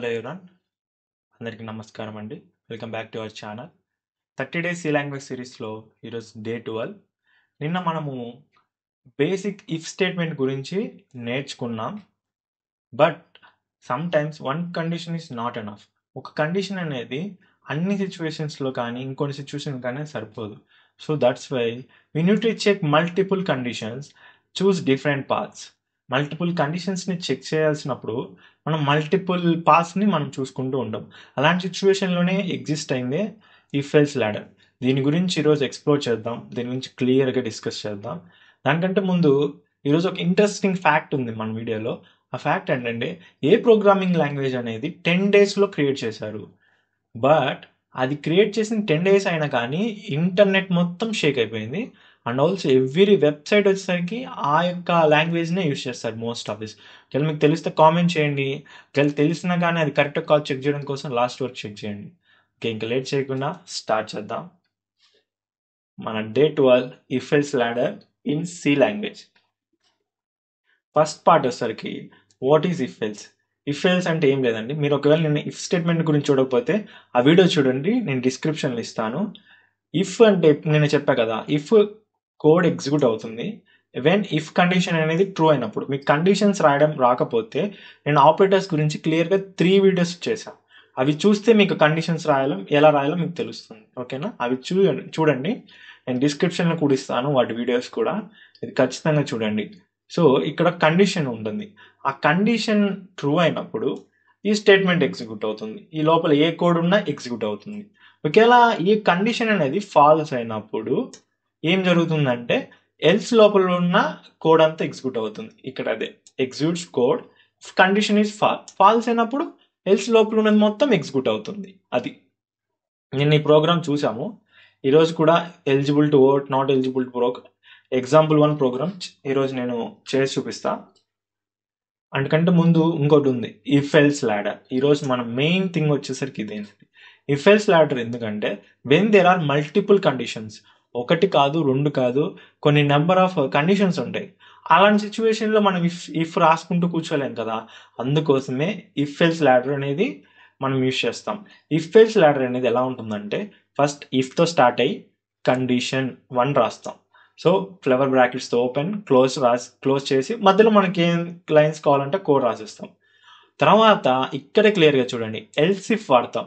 Hello ఎవరాన్, అందరికీ నమస్కారం అండి. Welcome back to our channel. 30 days C language సిరీస్లో ఈరోజు డే 12. నిన్న మనము బేసిక్ ఇఫ్ స్టేట్మెంట్ గురించి నేర్చుకున్నాం. But sometimes one condition is not enough. ఒక కండిషన్ అనేది అన్ని సిచ్యువేషన్స్లో కానీ ఇంకొన్ని సిచ్యువేషన్ కానీ సరిపోదు. So that's why we need to check multiple conditions, choose different paths. Multiple కండిషన్స్ని చెక్ చేయాల్సినప్పుడు మనం మల్టిపుల్ పాత్స్ని మనం చూసుకుంటూ ఉంటాం. అలాంటి సిచ్యువేషన్లోనే ఎగ్జిస్ట్ అయిందే ఇఫ్ ఎల్స్ లాడర్. దీని గురించి ఈరోజు ఎక్స్ప్లోర్ చేద్దాం, దీని గురించి క్లియర్గా డిస్కస్ చేద్దాం. దానికంటే ముందు ఈరోజు ఒక ఇంట్రెస్టింగ్ ఫ్యాక్ట్ ఉంది మన వీడియోలో. ఆ ఫ్యాక్ట్ ఏంటంటే ఏ ప్రోగ్రామింగ్ లాంగ్వేజ్ అనేది 10 డేస్లో క్రియేట్ చేశారు. బట్ అది క్రియేట్ చేసిన 10 డేస్ అయినా కానీ ఇంటర్నెట్ మొత్తం షేక్ అయిపోయింది. అండ్ ఆల్సో ఎవ్రీ వెబ్సైట్ వచ్చేసరికి ఆ యొక్క లాంగ్వేజ్నే యూస్ చేస్తారు మోస్ట్ ఆఫ్ దిస్. ఒకవేళ మీకు తెలిస్తే కామెంట్ చేయండి. ఒకవేళ తెలిసినా కానీ అది కరెక్ట్ కాల్ చెక్ చేయడం కోసం లాస్ట్ వరకు చెక్ చేయండి. ఓకే, ఇంకా లేట్ చేయకుండా స్టార్ట్ చేద్దాం. మన day 12 if else ladder in C language. First part వచ్చేసరికి what is if else. If else అంటే ఏం లేదండి. మీరు ఒకవేళ నేను ఇఫ్ స్టేట్మెంట్ గురించి చూడకపోతే ఆ వీడియో చూడండి, నేను డిస్క్రిప్షన్లో ఇస్తాను. ఇఫ్ అంటే నేను చెప్పా కదా, ఇఫ్ కోడ్ ఎగ్జిక్యూట్ అవుతుంది వెన్ ఇఫ్ కండిషన్ అనేది ట్రూ అయినప్పుడు. మీకు కండిషన్స్ రాయడం రాకపోతే నేను ఆపరేటర్స్ గురించి క్లియర్గా 3 వీడియోస్ చేశాను. అవి చూస్తే మీకు కండిషన్స్ ఎలా రాయాలో మీకు తెలుస్తుంది. ఓకేనా, అవి చూడండి. నేను డిస్క్రిప్షన్లో కూడా ఇస్తాను వాటి వీడియోస్ కూడా, ఇది ఖచ్చితంగా చూడండి. సో ఇక్కడ కండిషన్ ఉంటుంది. ఆ కండిషన్ ట్రూ అయినప్పుడు ఈ స్టేట్మెంట్ ఎగ్జిక్యూట్ అవుతుంది. ఈ లోపల ఏ కోడ్ ఉన్నా ఎగ్జిక్యూట్ అవుతుంది. ఒకవేళ ఈ కండిషన్ అనేది ఫాల్స్ అయినప్పుడు ఏం జరుగుతుందంటే ఎల్స్ లోపల ఉన్న కోడ్ అంతా ఎగ్జిక్యూట్ అవుతుంది. ఇక్కడ అదే executes code. Condition is false అయినప్పుడు ఎల్స్ లోపల ఉన్నది మొత్తం ఎగ్జిక్యూట్ అవుతుంది. అది నిన్న ఈ ప్రోగ్రామ్ చూసాము. ఈరోజు కూడా eligible to vote, not eligible to program, example 1 program ఈరోజు నేను చేసి చూపిస్తా. అందుకంటే ముందు ఇంకోటి ఉంది, ఇఫ్ ఎల్స్ లాడర్. ఈరోజు మన మెయిన్ థింగ్ వచ్చేసరికి ఇదేంటి ఇఫ్ ఎల్స్ లాడర్. ఎందుకంటే when there are multiple conditions, ఒకటి కాదు, 2 కాదు, కొన్ని నెంబర్ ఆఫ్ కండిషన్స్ ఉంటాయి. అలాంటి సిచ్యువేషన్లో మనం ఇఫ్ రాసుకుంటూ కూర్చోలేం కదా. అందుకోసమే ఇఫ్ ఎల్స్ లాడర్ అనేది మనం యూజ్ చేస్తాం. ఇఫ్ ఎల్స్ లాడర్ అనేది ఎలా ఉంటుందంటే ఫస్ట్ ఇఫ్తో స్టార్ట్ అయ్యి కండిషన్ 1 రాస్తాం. సో ఫ్లవర్ బ్రాకెట్స్తో ఓపెన్ క్లోజ్ చేసి మధ్యలో మనకి ఏం లైన్స్ కావాలంటే కోడ్ రాసిస్తాం. తర్వాత ఇక్కడ క్లియర్గా చూడండి, ఎల్స్ ఇఫ్ వాడతాం.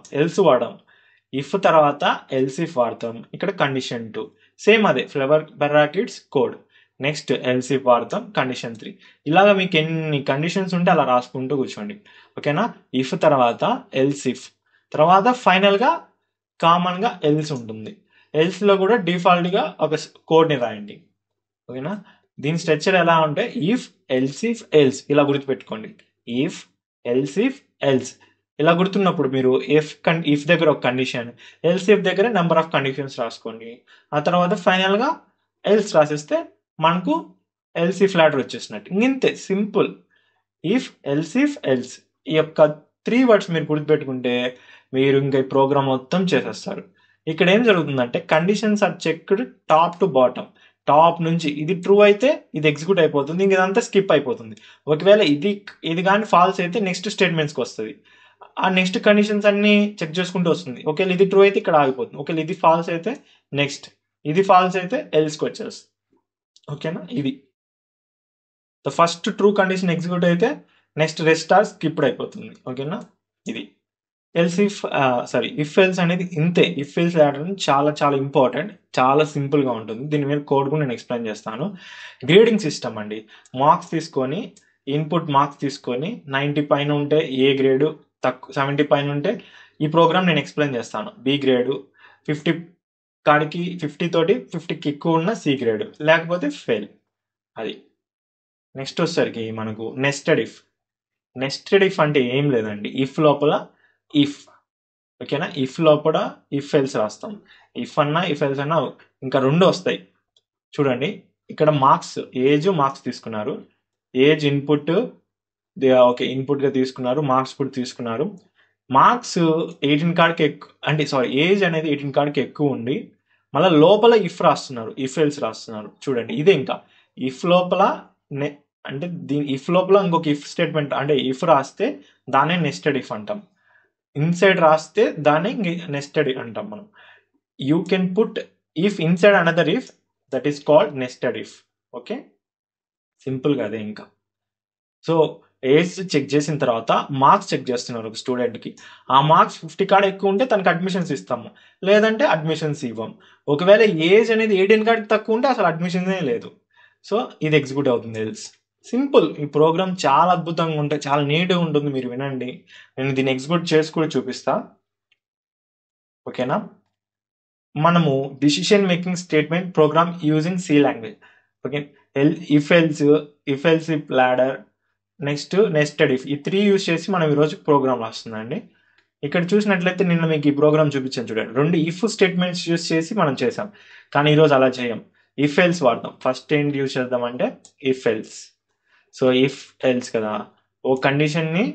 ఇఫ్ తర్వాత ఎల్స్ ఇఫ్ వాడతాం. ఇక్కడ కండిషన్ 2 సేమ్ అదే flower brackets code. Next else if వాడతాం, కండిషన్ 3. ఇలాగా మీకు ఎన్ని కండిషన్స్ ఉంటే అలా రాసుకుంటూ కూర్చోండి. ఓకేనా, ఇఫ్ తర్వాత ఎల్స్ ఇఫ్ తర్వాత ఫైనల్గా కామన్గా ఎల్స్ ఉంటుంది. ఎల్స్లో కూడా డిఫాల్ట్గా ఒక కోడ్ని రాయండి. ఓకేనా, దీని స్ట్రక్చర్ ఎలా ఉంటే ఇఫ్ ఎల్స్ ఇఫ్ ఎల్స్ ఇలా గుర్తుపెట్టుకోండి. ఇఫ్ ఎల్స్ ఇఫ్ ఎల్స్ ఇలా గుర్తున్నప్పుడు మీరు ఇఫ్ దగ్గర ఒక కండిషన్, ఎల్స్ ఇఫ్ దగ్గర నెంబర్ ఆఫ్ కండిషన్స్ రాసుకోండి. ఆ తర్వాత ఫైనల్గా ఎల్స్ రాసిస్తే మనకు ఎల్స్ ఇఫ్ లాడర్ వచ్చేసినట్టు. ఇంతే simple. If else if else ఈ యొక్క 3 వర్డ్స్ మీరు గుర్తుపెట్టుకుంటే మీరు ఇంకా ఈ ప్రోగ్రామ్ మొత్తం చేసేస్తారు. ఇక్కడ ఏం జరుగుతుందంటే conditions are checked top to bottom. Top నుంచి ఇది ట్రూ అయితే ఇది ఎగ్జిక్యూట్ అయిపోతుంది, ఇంక ఇదంతా స్కిప్ అయిపోతుంది. ఒకవేళ ఇది కానీ ఫాల్స్ అయితే నెక్స్ట్ స్టేట్మెంట్స్కి వస్తుంది. ఆ నెక్స్ట్ కండిషన్స్ అన్ని చెక్ చేసుకుంటూ వస్తుంది. ఒకవేళ ఇది ట్రూ అయితే ఇక్కడ ఆగిపోతుంది. ఒకవేళ ఇది ఫాల్స్ అయితే నెక్స్ట్, ఇది ఫాల్స్ అయితే ఎల్స్కి వచ్చేస్తుంది. ఓకేనా, ఇది the first true condition execute అయితే నెక్స్ట్ రెస్ట్ ఆర్ స్కిప్డ్ అయిపోతుంది. ఓకేనా, ఇది ఇఫ్ ఎల్స్ అనేది ఇంతే. ఇఫ్ ఎల్స్ లాడర్ చాలా చాలా ఇంపార్టెంట్, చాలా సింపుల్గా ఉంటుంది. దీని మీద కోడ్ కూడా నేను ఎక్స్ప్లెయిన్ చేస్తాను. గ్రేడింగ్ సిస్టమ్ అండి. మార్క్స్ తీసుకొని ఇన్పుట్ మార్క్స్ తీసుకొని 90 పైన ఉంటే ఏ గ్రేడు, 70 పైన ఉంటే ఈ ప్రోగ్రామ్ నేను ఎక్స్ప్లెయిన్ చేస్తాను. బి గ్రేడు, 50 కాడికి 50 తోటి 50కి ఎక్కువ ఉన్న సి గ్రేడు, లేకపోతే ఫెయిల్. అది నెక్స్ట్ వచ్చేసరికి మనకు నెస్టెడ్ ఇఫ్ అంటే ఏం లేదండి. ఇఫ్ లోపల ఇఫ్. ఓకేనా, ఇఫ్ లోపల ఇఫ్ ఎల్స్ రాస్తాం. ఇఫ్ అన్నా ఇఫ్ ఎల్స్ అన్నా ఇంకా 2 వస్తాయి. చూడండి ఇక్కడ మార్క్స్ తీసుకున్నారు. ఏజ్ ఇన్పుట్, ఓకే ఇన్పుట్గా తీసుకున్నారు. మార్క్స్ కూడా తీసుకున్నారు. మార్క్స్ 18 కాడికి ఎక్కువ అంటే ఏజ్ అనేది 18 కాడికి ఎక్కువ ఉండి మళ్ళీ లోపల ఇఫ్ ఎల్స్ రాస్తున్నారు. చూడండి ఇదే ఇంకా ఇఫ్ లోపల అంటే దీని ఇఫ్ లోపల ఇంకొక ఇఫ్ స్టేట్మెంట్ అంటే ఇఫ్ రాస్తే దాన్నే నెస్టెడ్ ఇఫ్ అంటాం. ఇన్సైడ్ రాస్తే దాన్ని నెస్టెడ్ అంటాం మనం. You can put if inside another if, that is called nested if. Okay, సింపుల్గా అదే. ఇంకా సో ఏజ్ చెక్ చేసిన తర్వాత మార్క్స్ చెక్ చేస్తున్నారు ఒక స్టూడెంట్కి. ఆ మార్క్స్ 50 కాడ ఎక్కువ ఉంటే తనకి అడ్మిషన్స్ ఇస్తాము, లేదంటే అడ్మిషన్స్ ఇవ్వం. ఒకవేళ ఏజ్ అనేది 18 కాడికి తక్కువ ఉంటే అసలు అడ్మిషన్సే లేదు. సో ఇది ఎగ్జిక్యూట్ అవుతుంది ఎల్స్. సింపుల్. ఈ ప్రోగ్రామ్ చాలా అద్భుతంగా ఉంటుంది, చాలా నీట్గా ఉంటుంది. మీరు వినండి, నేను దీన్ని ఎగ్జిక్యూట్ చేసి కూడా చూపిస్తా. ఓకేనా? మనము decision making statement program using C language. Okay, if else if ladder, next nested if, ఈ 3 యూజ్ చేసి మనం ఈరోజు ప్రోగ్రామ్ రాస్తుందండి. ఇక్కడ చూసినట్లయితే నిన్న మీకు ఈ ప్రోగ్రామ్ చూపించాను చూడండి, 2 ఇఫ్ స్టేట్మెంట్స్ యూజ్ చేసి మనం చేసాం. కానీ ఈరోజు అలా చేయం, ఇఫ్ ఎల్స్ వాడతాం. ఫస్ట్ ఏంటి యూజ్ చేద్దామంటే if else. So if else కదా, ఓ కండిషన్ని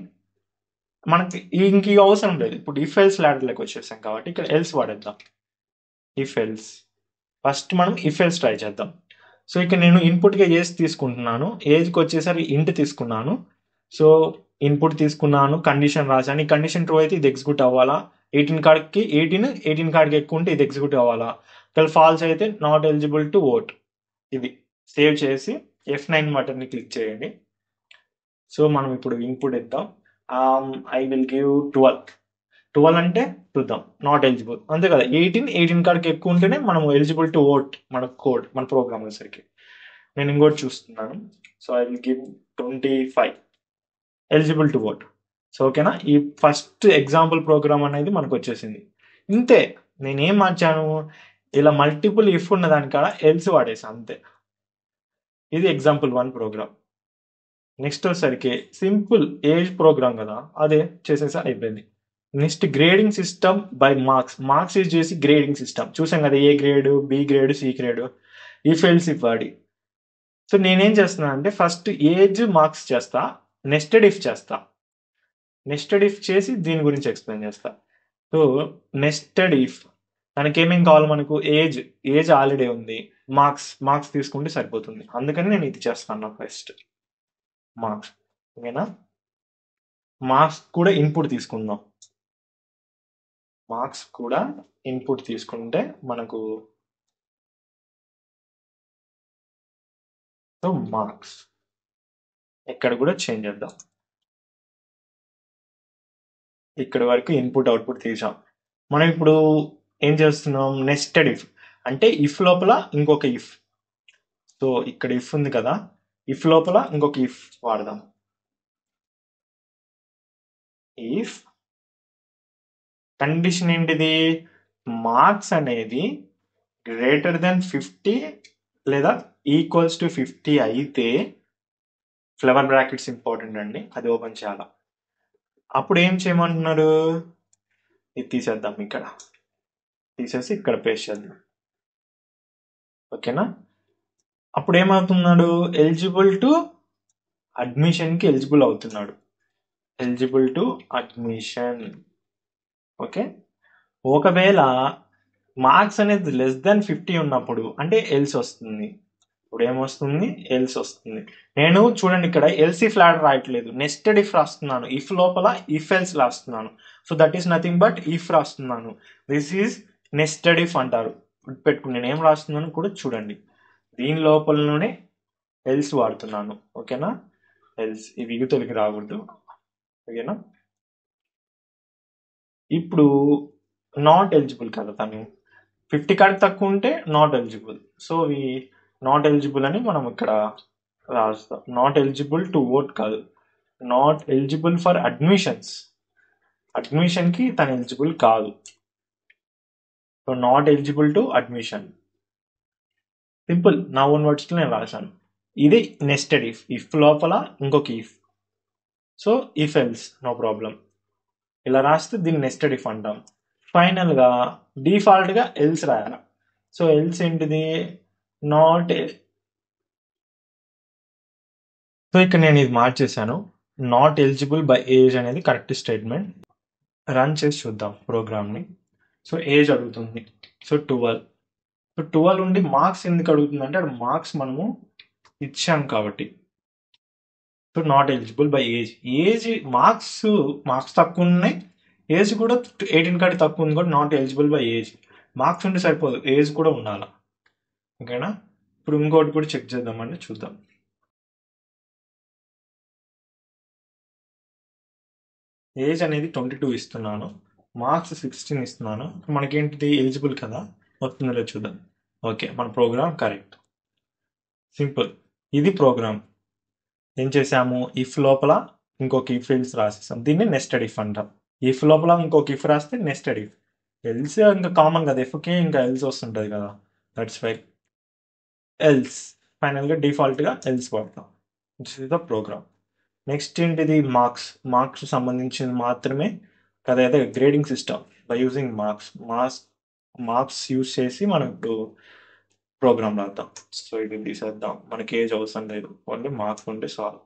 మనకి ఇంక అవసరం లేదు. ఇప్పుడు ఇఫ్ ఎల్స్ లాడర్లోకి వచ్చేసాం కాబట్టి ఇక్కడ ఎల్స్ వాడేద్దాం. ఇఫ్ ఎల్స్ ఫస్ట్ మనం ఇఫ్ ఎల్స్ ట్రై చేద్దాం. సో ఇక్కడ నేను ఇన్పుట్గా ఏజ్ తీసుకుంటున్నాను, ఏజ్కి వచ్చేసరికి ఇంట్ తీసుకున్నాను. సో ఇన్పుట్ తీసుకున్నాను, కండిషన్ రాశాను. ఈ కండిషన్ ట్రూ అయితే ఇది ఎగ్జిక్యూట్ అవ్వాలా, 18 కాడికి ఎక్కువ ఉంటే ఇది ఎగ్జిక్యూట్ అవ్వాలా, ఒకవేళ ఫాల్స్ అయితే నాట్ ఎలిజిబుల్ టు ఓట్. ఇది సేవ్ చేసి F9 బటన్ని క్లిక్ చేయండి. సో మనం ఇప్పుడు ఇన్పుట్ ఇద్దాం. ఐ విల్ గివ్ 12 అంటే చూద్దాం, నాట్ ఎలిజిబుల్, అంతే కదా. 18 కాడికి ఎక్కువ ఉంటేనే మనం ఎలిజిబుల్ టు ఓట్ మన కోడ్, మన ప్రోగ్రామ్ వచ్చేసరికి. నేను ఇంకోటి చూస్తున్నాను. So I will give 25 eligible to vote. So ఓకేనా, ఈ ఫస్ట్ ఎగ్జాంపుల్ ప్రోగ్రామ్ అనేది మనకు వచ్చేసింది. ఇంతే, నేనేం మార్చాను, ఇలా మల్టిపుల్ ఇఫ్ ఉన్న దానికాడ ఎల్స్ వాడేసాను అంతే. ఇది ఎగ్జాంపుల్ 1 ప్రోగ్రామ్. నెక్స్ట్ వచ్చేసరికి సింపుల్ ఏజ్ ప్రోగ్రామ్ కదా, అదే చేసేసి అయిపోయింది. Next grading system by marks use చేసి గ్రేడింగ్ సిస్టమ్ చూసాం కదా, A grade, B grade, C grade, if else if వాడి. సో నేనేం చేస్తున్నా అంటే ఫస్ట్ ఏజ్ మార్క్స్ చేస్తా, నెస్టెడ్ ఇఫ్ చేస్తా. నెస్టెడ్ ఇఫ్ చేసి దీని గురించి ఎక్స్ప్లెయిన్ చేస్తా. సో నెస్టెడ్ ఇఫ్ దానికి ఏమేం కావాలి మనకు, ఏజ్ ఆల్రెడీ ఉంది, మార్క్స్ తీసుకుంటే సరిపోతుంది. అందుకని నేను ఇది చేస్తాను ఫస్ట్ మార్క్స్. ఓకేనా, మార్క్స్ కూడా ఇన్పుట్ తీసుకుందాం. మార్క్స్ కూడా ఇన్పుట్ తీసుకుంటే మనకు మార్క్స్ ఇక్కడ కూడా చేంజ్ చేద్దాం. ఇక్కడ వరకు ఇన్పుట్ అవుట్పుట్ తీసాం. మనం ఇప్పుడు ఏం చేస్తున్నాం, నెస్టెడ్ ఇఫ్ అంటే ఇఫ్ లోపల ఇంకొక ఇఫ్. సో ఇక్కడ ఇఫ్ ఉంది కదా, ఇఫ్ లోపల ఇంకొక ఇఫ్ వాడదాం. ఇఫ్ కండిషన్ ఏంటిది, మార్క్స్ అనేది గ్రేటర్ దెన్ 50 లేదా ఈక్వల్స్ టు 50 అయితే, ఫ్లవర్ బ్రాకెట్స్ ఇంపార్టెంట్ అండి, అది ఓపెన్ చేయాలా. అప్పుడు ఏం చేయమంటున్నారు, ఇది తీసేద్దాం, ఇక్కడ తీసేసి ఇక్కడ పేస్ట్ చేద్దాం. ఓకేనా, అప్పుడు ఏమవుతున్నాడు, ఎలిజిబుల్ టు అడ్మిషన్కి ఎలిజిబుల్ అవుతున్నాడు, ఎలిజిబుల్ టు అడ్మిషన్. ఓకే, ఒకవేళ మార్క్స్ అనేది లెస్ దెన్ 50 ఉన్నప్పుడు అంటే ఎల్స్ వస్తుంది. ఇప్పుడు ఏమొస్తుంది, ఎల్స్ వస్తుంది. నేను చూడండి ఇక్కడ ఎల్స్ ఇఫ్ లాడర్ రాయట్లేదు, నెస్టెడ్ ఇఫ్ రాస్తున్నాను. ఇఫ్ లోపల ఇఫ్ ఎల్స్ రాస్తున్నాను. So that is nothing but if రాస్తున్నాను. దిస్ ఈజ్ నెస్టెడ్ ఇఫ్ అంటారు. పెట్టుకుని నేను ఏం రాస్తున్నాను కూడా చూడండి, దీని లోపలనే ఎల్స్ వాడుతున్నాను. ఓకేనా, ఎల్స్ ఇవి ఇగుతలకి రాకూడదు. ఓకేనా, ఇప్పుడు నాట్ ఎలిజిబుల్ కదా, తను 50 కాడికి తక్కువ ఉంటే నాట్ ఎలిజిబుల్. సో ఈ నాట్ ఎలిజిబుల్ అని మనం ఇక్కడ రాస్తాం. నాట్ ఎలిజిబుల్ టు ఓట్ కాదు, నాట్ ఎలిజిబుల్ ఫర్ అడ్మిషన్స్. అడ్మిషన్కి తను ఎలిజిబుల్ కాదు. So not eligible to admission. Simple, నా ఓన్ వర్డ్స్లో నేను రాశాను. ఇది నెస్టెడ్ ఇఫ్, ఇఫ్ లోపల ఇంకొక if. So if else no problem, ఇలా రాస్తే దీన్ని నెస్టెడ్ ఇఫ్ అంటాం. ఫైనల్గా డిఫాల్ట్గా ఎల్స్ రాయాలి. సో ఎల్స్ ఏంటిది, నాట్. సో ఇక్కడ నేను ఇది మార్చేసాను, నాట్ ఎలిజిబుల్ బై ఏజ్ అనేది కరెక్ట్ స్టేట్మెంట్. రన్ చేసి చూద్దాం ప్రోగ్రామ్ని. సో ఏజ్ అడుగుతుంది, సో 12. సో 12 ఉండి మార్క్స్ ఎందుకు అడుగుతుంది అంటే, మార్క్స్ మనము ఇచ్చాం కాబట్టి. So not eligible by age. Age marks తక్కువ ఉన్నాయి, ఏజ్ కూడా 18 కంటే తక్కువ ఉంది కూడా not eligible by age. Marks ఉంటే సరిపోదు, ఏజ్ కూడా ఉండాలి. ఓకేనా? ఇప్పుడు ఇంకోటి కూడా చెక్ చేద్దామండి, చూద్దాం. ఏజ్ అనేది 22 ఇస్తున్నాను, మార్క్స్ 16 ఇస్తున్నాను. మనకేంటిది ఎలిజిబుల్ కదా, వస్తుందో లేదో చూద్దాం. ఓకే, మన ప్రోగ్రామ్ కరెక్ట్, సింపుల్. ఇది ప్రోగ్రామ్. ఏం చేసాము, ఇఫ్ లోపల ఇంకొక ఇఫ్ ఎల్స్ రాసేసాం, దీన్ని నెస్టెడ్ ఇఫ్ అంటాం. ఇఫ్ లోపల ఇంకొక ఇఫ్ రాస్తే నెస్టెడ్ ఇఫ్. ఎల్స్ ఇంకా కామన్ కదా, ఎఫ్కి ఇంకా ఎల్స్ వస్తుంటుంది కదా, దట్స్ వై ఎల్స్. ఫైనల్గా డిఫాల్ట్గా ఎల్స్ వాడతాం. This is the program. Next ఏంటిది, మార్క్స్ సంబంధించింది మాత్రమే కదా, అదే grading system by using marks use చేసి మనం ఇప్పుడు ప్రోగ్రామ్ రాద్దాం. సో ఇది తీసేద్దాం, మనకి ఏజ్ అవసరం లేదు, ఓన్లీ మార్క్స్ ఉంటే చాలు.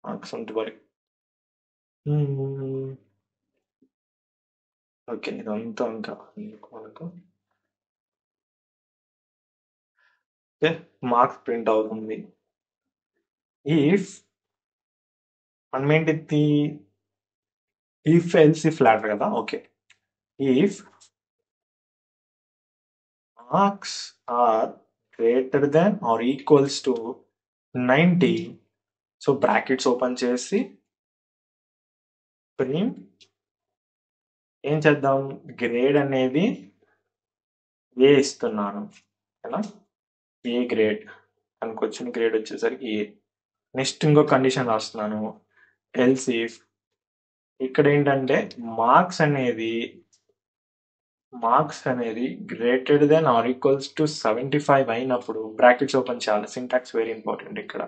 మార్క్స్ ఉంటే మరి ఓకే, ఇదంతా ఇంకా మనకు ఓకే, మార్క్స్ ప్రింట్ అవుతుంది. ఇఫ్ మనం ఏంటి, ఇఫ్ ఎల్స్ ఇఫ్ లాడర్ కదా. Okay, if marks are greater than or equals to 90, so brackets open చేసి ప్రింట్ ఏం చేద్దాం, గ్రేడ్ అనేది ఏ ఇస్తున్నాను కదా, ఏ గ్రేడ్, మనకు వచ్చిన గ్రేడ్ వచ్చేసరికి ఏ. నెక్స్ట్ ఇంకో కండిషన్ రాస్తున్నాను, ఎల్స్ ఇఫ్ ఇక్కడ ఏంటంటే మార్క్స్ అనేది greater than or equals to 75 అయినప్పుడు బ్రాకెట్స్ ఓపెన్ చేయాలి. సింటాక్స్ వెరీ ఇంపార్టెంట్ ఇక్కడ.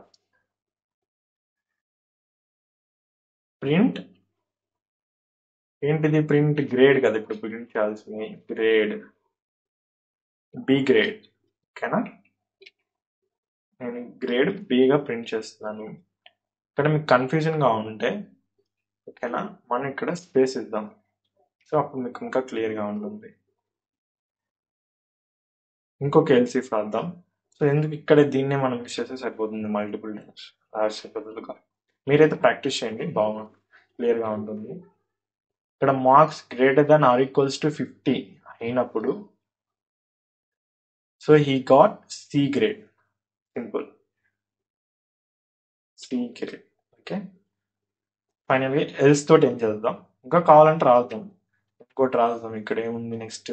ప్రింట్ ఏంటిది, ప్రింట్ గ్రేడ్ కదా, ఇప్పుడు ప్రింట్ చేయాల్సింది గ్రేడ్, బి గ్రేడ్. ఓకేనా, నేను గ్రేడ్ బిగా ప్రింట్ చేస్తున్నాను. ఇక్కడ మీకు కన్ఫ్యూజన్గా ఉంటే ఓకేనా, మనం ఇక్కడ స్పేస్ ఇద్దాం, సో అప్పుడు మీకు ఇంకా క్లియర్గా ఉంటుంది. ఇంకొక ఎల్సిఫ్ రాద్దాం. సో ఎందుకు ఇక్కడ దీన్నే మనం యూస్ చేస్తే సరిపోతుంది, మల్టిపుల్ టైమ్స్ బదులుగా. మీరైతే ప్రాక్టీస్ చేయండి, బాగుంటుంది, క్లియర్గా ఉంటుంది. ఇక్కడ marks greater than or equals to 50 అయినప్పుడు so he got C grade, simple, C grade. Okay, ఫైనల్గా ఎల్స్ తోటి ఏం చేద్దాం, ఇంకా కావాలంటే రాద్దాం, ఇంకోటి రాద్దాం. ఇక్కడ ఏముంది, నెక్స్ట్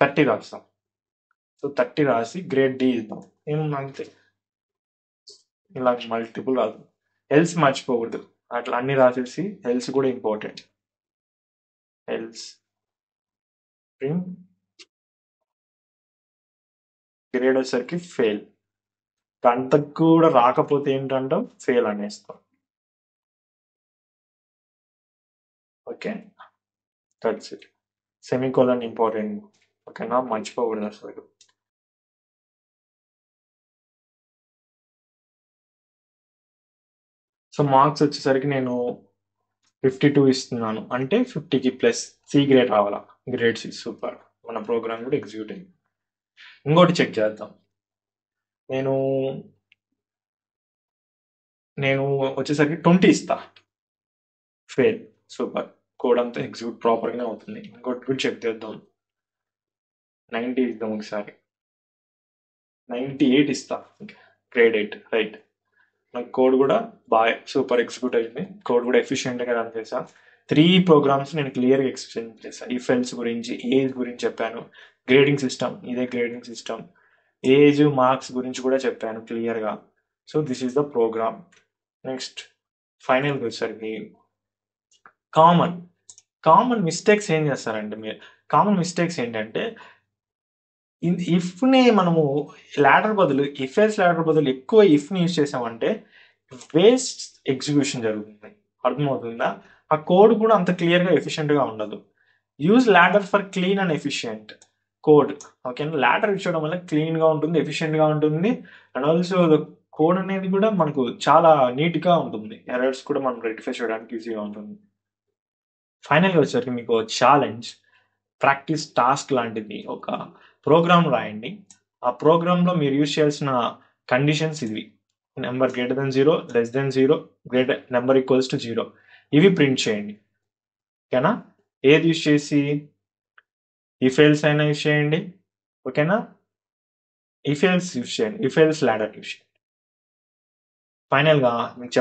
30 రాస్తాం. సో 30 రాసి గ్రేడ్ డి ఇద్దాం, ఏముంది అంతే. ఇలా మల్టిపుల్ రాదు, ఎల్స్ మర్చిపోకూడదు, అట్లా అన్ని రాసేసి ఎల్స్ కూడా ఇంపార్టెంట్. ఎల్స్ ప్రింట్ గ్రేడ్ వచ్చేసరికి ఫెయిల్, అంతకు కూడా రాకపోతే ఏంటంటాం, ఫెయిల్ అనేస్తాం. Okay, that's it. Semicolon important, ఓకేనా, మర్చిపోకూడదు అసలు. సో మార్క్స్ వచ్చేసరికి నేను 52 ఇస్తున్నాను, అంటే 50కి ప్లస్ సి గ్రేడ్ రావాలా, గ్రేడ్ సి, సూపర్. మన ప్రోగ్రామ్ కూడా ఎగ్జిక్యూట్ అయింది. ఇంకోటి చెక్ చేద్దాం. నేను వచ్చేసరికి 20 ఇస్తా, ఫెయిల్, సూపర్. కోడ్ అంతా ఎగ్జిక్యూట్ ప్రాపర్గానే అవుతుంది. ఇంకోటి కూడా చెక్ చేద్దాం, 90 ఇద్దాం ఒకసారి, 98 ఇస్తా, గ్రేడ్ 8, రైట్. నాకు కోడ్ కూడా బాగా సూపర్ ఎగ్జిక్యూట్ అయింది, కోడ్ కూడా ఎఫిషియెంట్గా రన్ చేశా. 3 ప్రోగ్రామ్స్ నేను క్లియర్గా ఎక్స్ప్లెయిన్ చేశాను. ఇఫ్ ఎల్స్ గురించి, ఏజ్ గురించి చెప్పాను, గ్రేడింగ్ సిస్టమ్, ఇదే గ్రేడింగ్ సిస్టమ్, ఏజ్ మార్క్స్ గురించి కూడా చెప్పాను క్లియర్గా. So this is the program. Next ఫైనల్గా వచ్చేసరికి కామన్ మిస్టేక్స్ ఏం చేస్తారంటే మీరు, కామన్ మిస్టేక్స్ ఏంటంటే ఇఫ్ని మనము ఇఫ్ ఎల్స్ లాడర్ బదులు ఎక్కువ ఇఫ్ని యూజ్ చేసామంటే వేస్ట్ ఎగ్జిక్యూషన్ జరుగుతుంది, అర్థమవుతుందా. ఆ కోడ్ కూడా అంత క్లియర్గా ఎఫిషియెంట్గా ఉండదు. Use ladder for clean and efficient code. ఓకేనా, లాడర్ యూజ్ చేయడం వల్ల క్లీన్గా ఉంటుంది, ఎఫిషియెంట్గా ఉంటుంది, అండ్ ఆల్సో కోడ్ అనేది కూడా మనకు చాలా నీట్గా ఉంటుంది, ఎర్రర్స్ కూడా మనం రెక్టిఫై చేయడానికి ఈజీగా ఉంటుంది. ఫైనల్గా వచ్చేసరికి మీకు ఛాలెంజ్, ప్రాక్టీస్ టాస్క్ లాంటిది, ఒక ప్రోగ్రామ్ రాయండి. ఆ ప్రోగ్రాంలో మీరు యూజ్ చేయాల్సిన కండిషన్స్ ఇవి. Number greater than 0, less than 0, greater number equals to 0 ఇవి ప్రింట్ చేయండి. ఓకేనా? ఏది యూస్ చేసి? ఇఫ్ ఎల్స్ అయినా యూస్ చేయండి. ఓకేనా? ఇఫ్ ఎల్స్ యూస్ చేయండి, ఇఫ్ ఎల్స్ లాడర్ యూస్ చేయండి. ఫైనల్గా మీకు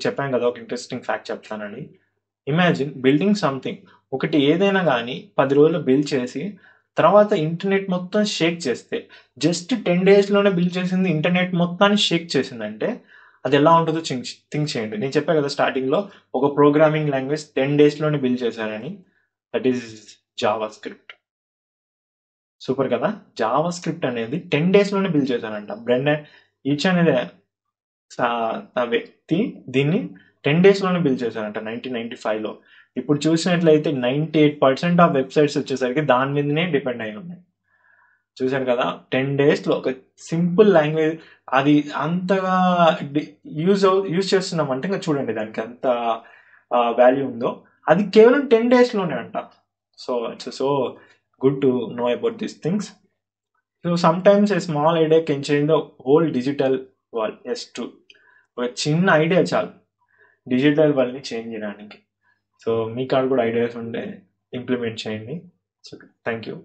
చెప్పాను కదా, ఒక ఇంట్రెస్టింగ్ ఫ్యాక్ట్ చెప్తానండి. ఇమాజిన్ బిల్డింగ్ సంథింగ్, ఒకటి ఏదైనా కానీ 10 రోజులు బిల్డ్ చేసి తర్వాత ఇంటర్నెట్ మొత్తం షేక్ చేస్తే, జస్ట్ 10 డేస్లోనే బిల్డ్ చేసింది ఇంటర్నెట్ మొత్తాన్ని షేక్ చేసిందంటే అది ఎలా ఉంటుందో థింక్ చేయండి. నేను చెప్పాను కదా స్టార్టింగ్లో, ఒక ప్రోగ్రామింగ్ లాంగ్వేజ్ 10 డేస్లోనే బిల్డ్ చేశారని. That is Java script. Super కదా? జావా స్క్రిప్ట్ అనేది 10 డేస్లోనే బిల్డ్ చేశారంట. బ్రెండన్ ఈచ్ అనేది ఆ వ్యక్తి దీన్ని 10 డేస్లోనే బిల్డ్ చేశారంట 1995లో. ఇప్పుడు చూసినట్లయితే 98% ఆఫ్ వెబ్సైట్స్ వచ్చేసరికి దాని మీదనే డిపెండ్ అయి ఉన్నాయి. చూశారు కదా? 10 డేస్లో ఒక సింపుల్ లాంగ్వేజ్ అది అంతగా యూజ్ చేస్తున్నాం అంటే ఇంకా చూడండి దానికి అంత వాల్యూ ఉందో. అది కేవలం 10 డేస్లోనే అంట. So it's so good to know about these things. So sometimes a small idea can change the whole digital world. Yes true. ఒక చిన్న ఐడియా చాలు డిజిటల్ వరల్డ్ని చేంజ్ చేయడానికి. సో మీ కాడ కూడా ఐడియాస్ ఉంటే ఇంప్లిమెంట్ చేయండి. So thank you.